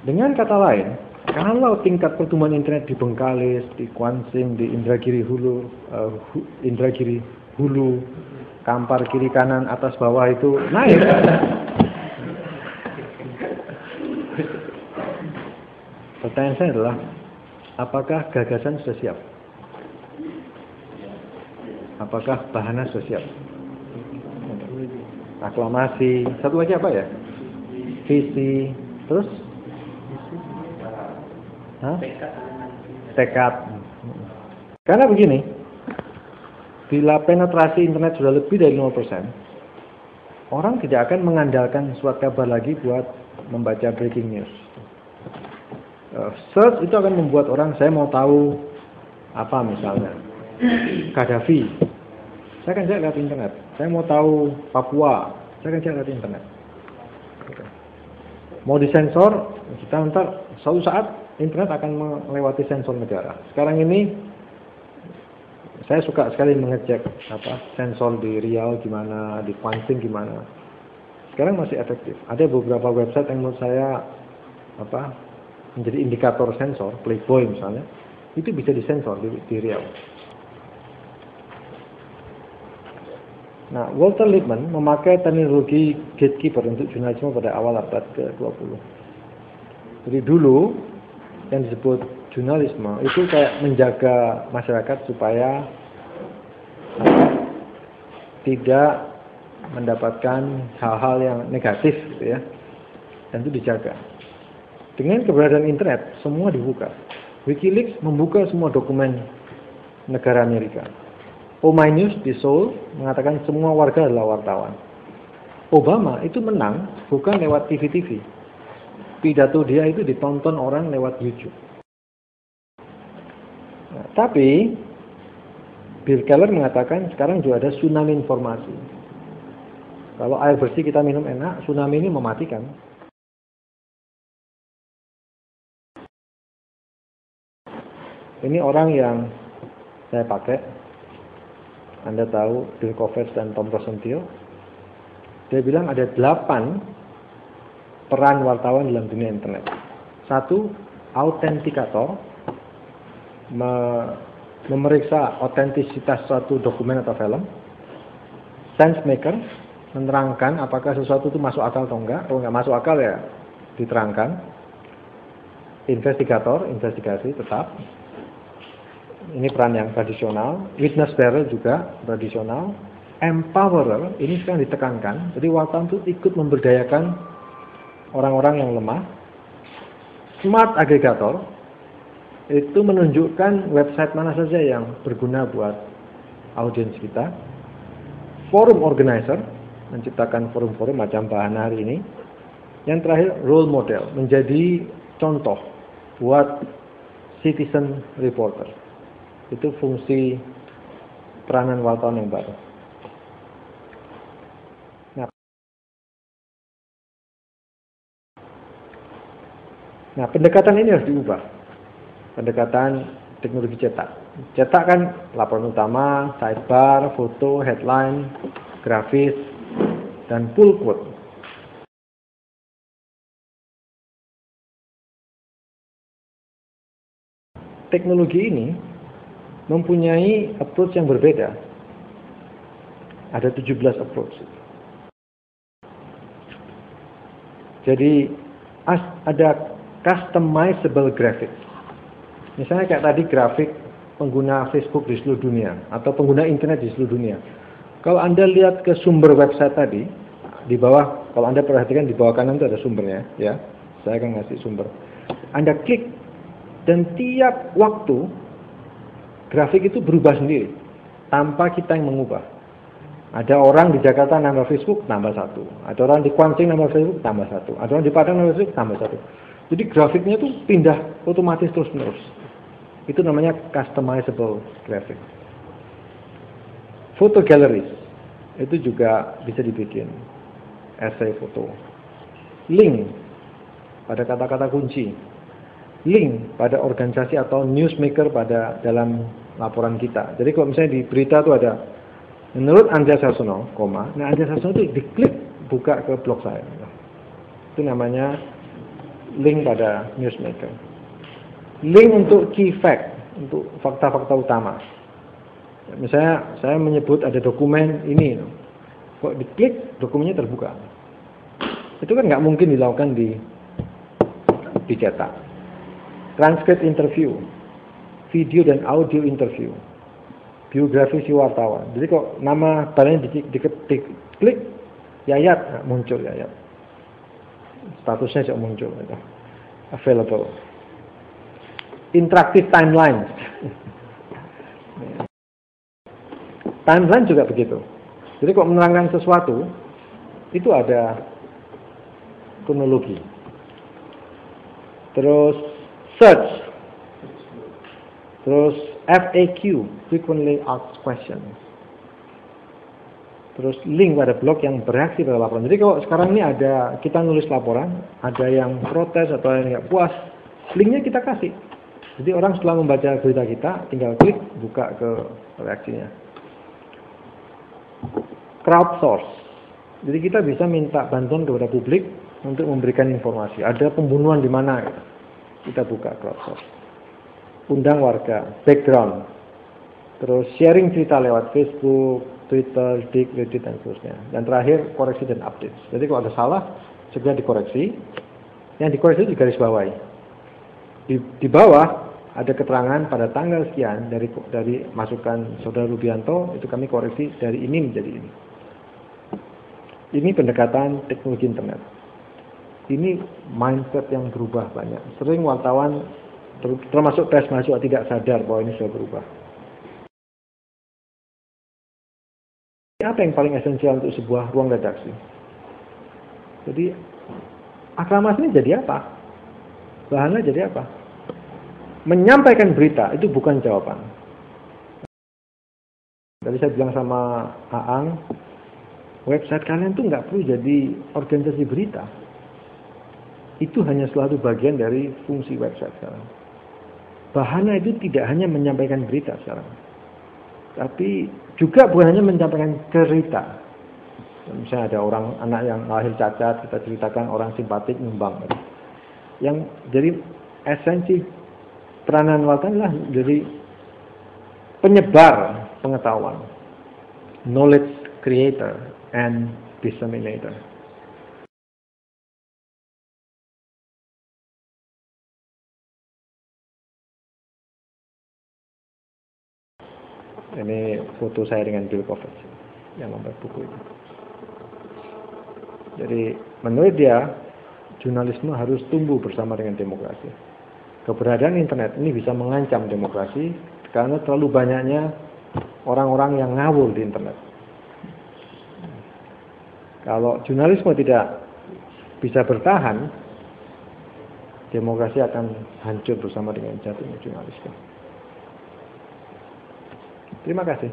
Dengan kata lain, kalau tingkat pertumbuhan internet di Bengkalis, di Kuansing, di Indragiri Hulu, Kampar kiri kanan atas bawah itu naik. Pertanyaan saya adalah, apakah gagasan sudah siap? Apakah bahana sudah siap? Aklamasi. Satu lagi apa ya? Visi. Terus? Tekad. Karena begini, bila penetrasi internet sudah lebih dari 5%, orang tidak akan mengandalkan suatu kabar lagi buat membaca breaking news. Search itu akan membuat orang, saya mau tahu apa misalnya Gaddafi, saya akan cari lewat internet. Saya mau tahu Papua, saya akan cari lewat internet. Mau disensor, kita ntar suatu saat internet akan melewati sensor negara. Sekarang ini saya suka sekali mengecek sensor di Riau gimana, di Kuansing gimana. Sekarang masih efektif. Ada beberapa website yang menurut saya menjadi indikator sensor, Playboy misalnya, itu bisa disensor di Riau. Nah, Walter Lippmann memakai teknologi gatekeeper untuk jurnalisme pada awal abad ke-20. Jadi dulu yang disebut jurnalisme itu kayak menjaga masyarakat supaya tidak mendapatkan hal-hal yang negatif gitu ya. Dan itu dijaga. Dengan keberadaan internet, semua dibuka. WikiLeaks membuka semua dokumen negara Amerika. Omainius di Seoul mengatakan semua warga adalah wartawan. Obama itu menang bukan lewat TV-TV. Pidato dia itu ditonton orang lewat YouTube. Nah, tapi Bill Keller mengatakan sekarang juga ada tsunami informasi. Kalau air bersih kita minum enak, tsunami ini mematikan. Ini orang yang saya pakai. Anda tahu Bill Kovacs dan Tom Rosenthal. Dia bilang ada 8 peran wartawan dalam dunia internet. 1, autentikator, memeriksa otentisitas suatu dokumen atau film. Sense maker, menerangkan apakah sesuatu itu masuk akal atau enggak. Kalau enggak masuk akal ya diterangkan. Investigator, investigasi tetap. Ini peran yang tradisional. Witness bearer juga tradisional. Empowerer, ini sekarang ditekankan. Jadi wartawan itu ikut memberdayakan orang-orang yang lemah. Smart aggregator, itu menunjukkan website mana saja yang berguna buat audiens kita. Forum organizer, menciptakan forum-forum macam bahana hari ini. Yang terakhir, role model, menjadi contoh buat citizen reporter. Itu fungsi peranan wartawan yang baru. Nah, pendekatan ini harus diubah. Pendekatan teknologi cetak. Cetak kan laporan utama, sidebar, foto, headline, grafis, dan full quote. Teknologi ini mempunyai approach yang berbeda. Ada 17 approach. Jadi ada customizable graphics. Misalnya kayak tadi grafik pengguna Facebook di seluruh dunia atau pengguna internet di seluruh dunia. Kalau Anda lihat ke sumber website tadi, di bawah, kalau Anda perhatikan di bawah kanan itu ada sumbernya, ya. Saya akan ngasih sumber. Anda klik dan tiap waktu grafik itu berubah sendiri tanpa kita yang mengubah. Ada orang di Jakarta nambah Facebook tambah 1. Ada orang di Kuansing nambah Facebook tambah 1. Ada orang di Padang nambah Facebook tambah 1. Jadi grafiknya itu pindah otomatis terus-menerus. Itu namanya customizable graphic. Photo galleries itu juga bisa dibikin essay foto. Link pada kata-kata kunci. Link pada organisasi atau newsmaker pada dalam laporan kita. Jadi kalau misalnya di berita itu ada menurut Andreas Sasono, nah Andreas Sasono itu diklik buka ke blog saya. Itu namanya link pada newsmaker. Link untuk key fact, untuk fakta-fakta utama. Misalnya saya menyebut ada dokumen ini, kok diklik dokumennya terbuka. Itu kan nggak mungkin dilakukan dicetak. Transkrip interview, video dan audio interview, biografi si wartawan. Jadi kok nama badannya diklik Yayat, muncul Yayat. Statusnya juga muncul, available. Interactive timeline. Timeline juga begitu. Jadi kok menerangkan sesuatu, itu ada kronologi. Terus search. Terus FAQ, frequently asked questions. Terus link pada blog yang bereaksi pada laporan. Jadi kalau sekarang ini ada, kita nulis laporan, ada yang protes atau yang nggak puas, linknya kita kasih. Jadi orang setelah membaca berita kita, tinggal klik, buka ke reaksinya. Crowdsource. Jadi kita bisa minta bantuan kepada publik untuk memberikan informasi. Ada pembunuhan di mana? Kita buka crowdsource. Undang warga, background. Terus sharing cerita lewat Facebook, Twitter, Reddit, dan seterusnya. Dan terakhir, koreksi dan update. Jadi kalau ada salah, segera dikoreksi. Yang dikoreksi itu digaris bawahi. Di bawah ada keterangan pada tanggal sekian dari masukan Saudara Rubianto, itu kami koreksi dari ini menjadi ini. Ini pendekatan teknologi internet. Ini mindset yang berubah banyak. Sering wartawan, termasuk pers mahasiswa, tidak sadar bahwa ini sudah berubah. Apa yang paling esensial untuk sebuah ruang redaksi? Jadi, aklamasi ini jadi apa? Bahannya jadi apa? Menyampaikan berita itu bukan jawaban. Tadi saya bilang sama Aang, website kalian tuh nggak perlu jadi organisasi berita. Itu hanya salah satu bagian dari fungsi website sekarang. Bahannya itu tidak hanya menyampaikan berita sekarang, tapi juga bukan hanya menyampaikan cerita. Misalnya ada orang, anak yang lahir cacat, kita ceritakan orang simpatik nyumbang. Yang jadi esensi peranan wartawan adalah jadi penyebar pengetahuan, knowledge creator and disseminator. Ini foto saya dengan Bill Kovacs yang membuat buku ini. Jadi menurut dia, jurnalisme harus tumbuh bersama dengan demokrasi. Keberadaan internet ini bisa mengancam demokrasi karena terlalu banyaknya orang-orang yang ngawur di internet. Kalau jurnalisme tidak bisa bertahan, demokrasi akan hancur bersama dengan jatuhnya jurnalisme. Terima kasih.